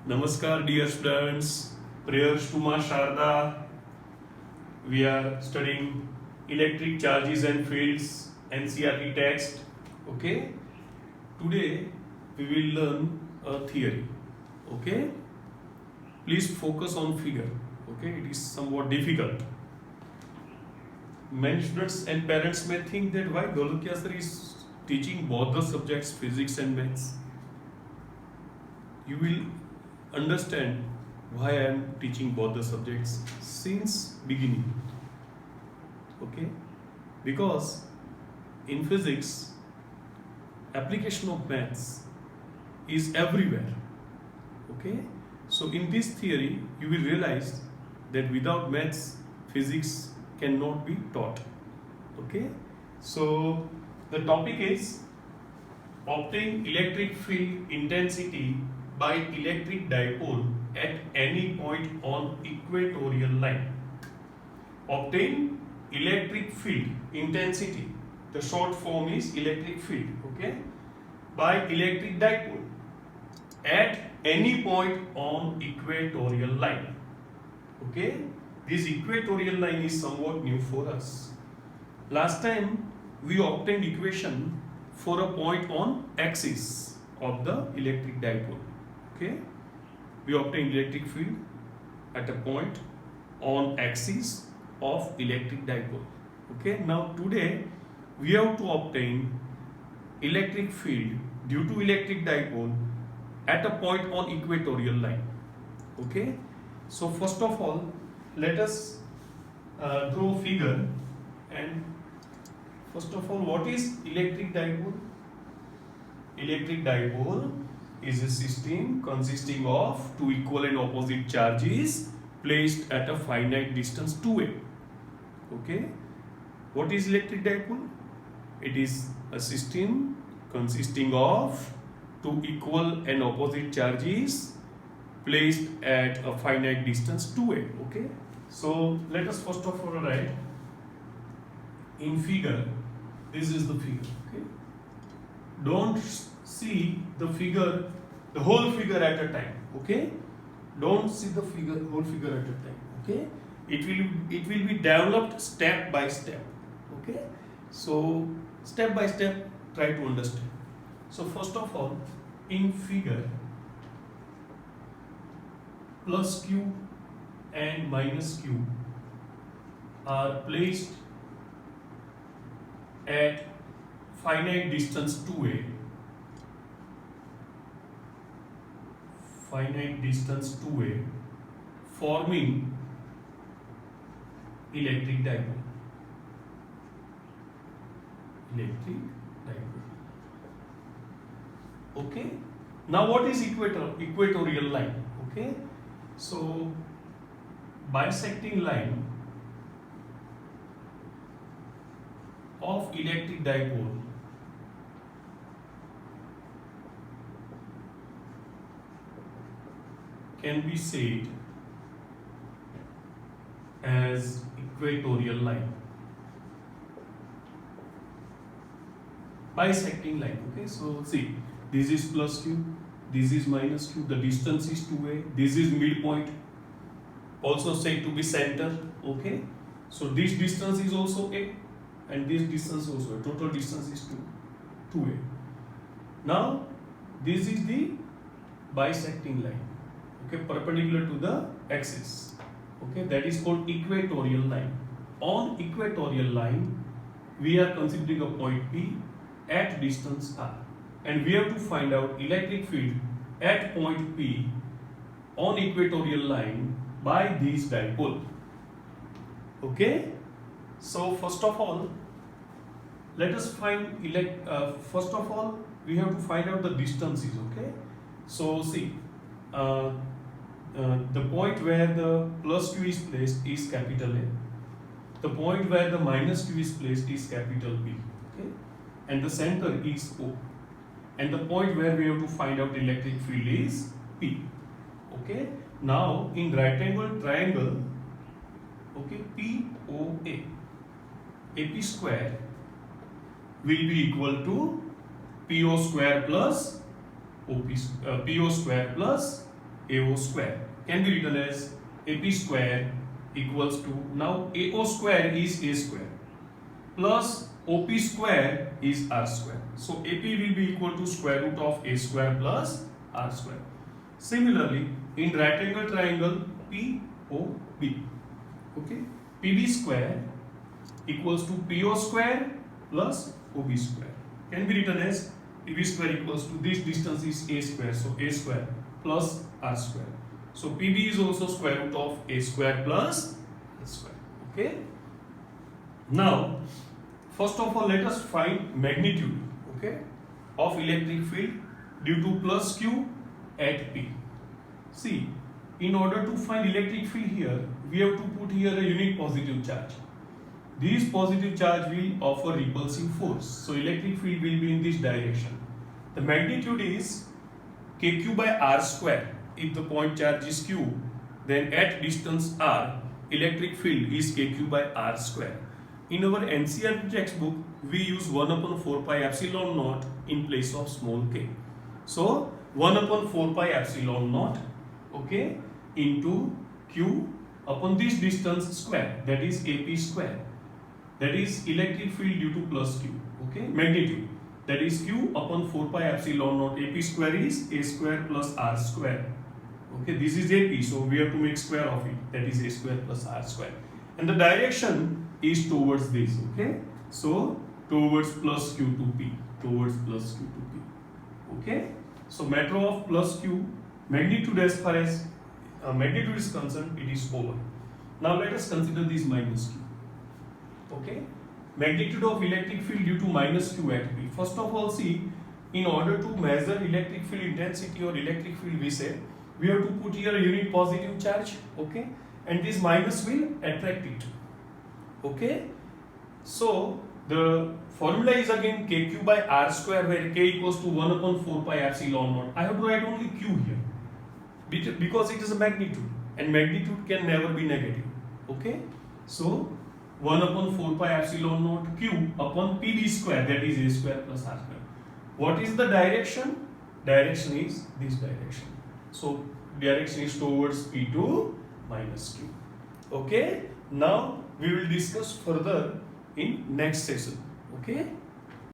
Namaskar, dear students. Prayers to Ma Sharda. We are studying electric charges and fields, NCERT text. Okay. Today we will learn a theory. Okay. Please focus on figure. Okay. It is somewhat difficult. Many students and parents may think that why Golokya sir is teaching both the subjects, physics and maths. You will understand why I am teaching both the subjects since beginning. Okay, because in physics application of maths is everywhere. Okay, so in this theory you will realize that without maths physics cannot be taught. Okay, so the topic is obtain electric field intensity by electric dipole at any point on equatorial line. Obtain electric field intensity, the short form is electric field, okay, by electric dipole at any point on equatorial line. Okay, this equatorial line is somewhat new for us. Last time we obtained equation for a point on axis of the electric dipole. Okay, we obtain electric field at a point on axis of electric dipole. Okay, now today we have to obtain electric field due to electric dipole at a point on equatorial line. Okay, so first of all let us draw figure. And first of all, what is electric dipole? Electric dipole is a system consisting of two equal and opposite charges placed at a finite distance 2a. Okay, what is electric dipole? It is a system consisting of two equal and opposite charges placed at a finite distance 2a. Okay, so let us first of all write in figure. This is the figure. Okay, don't see the figure, the whole figure at a time. Okay, don't see the figure, whole figure at a time. Okay, it will be developed step by step. Okay, so step by step try to understand. So first of all, in figure, plus q and minus q are placed at finite distance 2a, finite distance 2a, forming electric dipole. Electric dipole. Okay. Now what is equatorial line? Okay. So bisecting line of electric dipole can be said as equatorial line. Bisecting line. Okay, so see, this is plus q, this is minus q, the distance is 2a, this is midpoint, also said to be center. Okay, so this distance is also a, and this distance also a, total distance is 2a. Now this is the bisecting line, okay, perpendicular to the axis. Okay, that is called equatorial line. On equatorial line we are considering a point P at distance r, and we have to find out electric field at point P on equatorial line by this dipole. Okay, so first of all let us find first of all we have to find out the distances. Okay, so see, the point where the plus q is placed is capital A, the point where the minus q is placed is capital B. Okay, and the center is O, and the point where we have to find out electric field is P. Okay, now in right angle triangle, okay, POA, AP square will be equal to PO square plus PO square plus AO square can be written as AP square equals to, now AO square is A square plus OP square is R square. So AP will be equal to square root of A square plus R square. Similarly, in right angle triangle POB, okay, PB square equals to PO square plus OB square can be written as PB square equals to, this distance is A square, so A square plus R square. So PB is also square root of A square plus R square. Okay. Now, first of all, let us find magnitude, okay, of electric field due to plus Q at P. See, in order to find electric field here, we have to put here a unit positive charge. This positive charge will offer repulsive force. So electric field will be in this direction. The magnitude is kq by r square. If the point charge is q, then at distance r, electric field is kq by r square. In our NCERT textbook, we use 1 upon 4 pi epsilon naught in place of small k. So 1 upon 4 pi epsilon naught, okay, into q upon this distance square, that is AP square. That is electric field due to plus q, okay, magnitude. That is q upon 4 pi epsilon naught. AP square is A square plus R square. Okay, this is AP, so we have to make square of it. That is A square plus R square. And the direction is towards this, okay. So towards plus q to P, towards plus q to P. Okay. So matter of plus q, magnitude as far as magnitude is concerned, it is over. Now let us consider this minus q. Okay, magnitude of electric field due to minus q at P. First of all, see, in order to measure electric field intensity or electric field Vset, we have to put here a unit positive charge, okay, and this minus will attract it. Okay, so the formula is again kq by r square, where k equals to 1 upon 4 pi epsilon naught. I have to write only q here because it is a magnitude, and magnitude can never be negative. Okay, so 1 upon 4 pi epsilon naught q upon PB square, that is A square plus R square. What is the direction? Direction is this direction. So direction is towards P2 minus q. Okay. Now we will discuss further in next session. Okay.